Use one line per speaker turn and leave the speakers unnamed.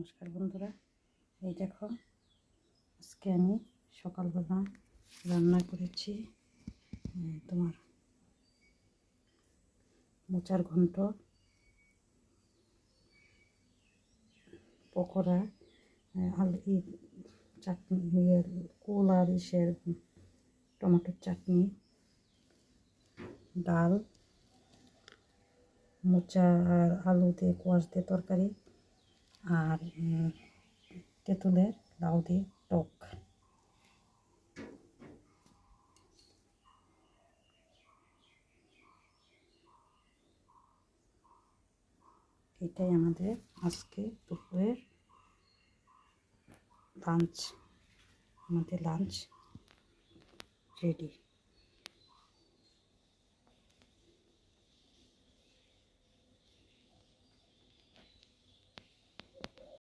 নমস্কার বন্ধুরা, এই দেখো আজকে আমি সকালবেলা রান্না করেছি তোমার মোচার ঘন্ট, পকোড়া, আলু চাটনি, কুল আর ইসের টমেটোর চাটনি, ডাল, মোচা আর আলু দিয়ে কোয়াশ দিয়ে তরকারি, আর তেঁতুলের লাউ দিয়ে টক। এটাই আমাদের আজকে দুপুরের লাঞ্চ। আমাদের লাঞ্চ রেডি।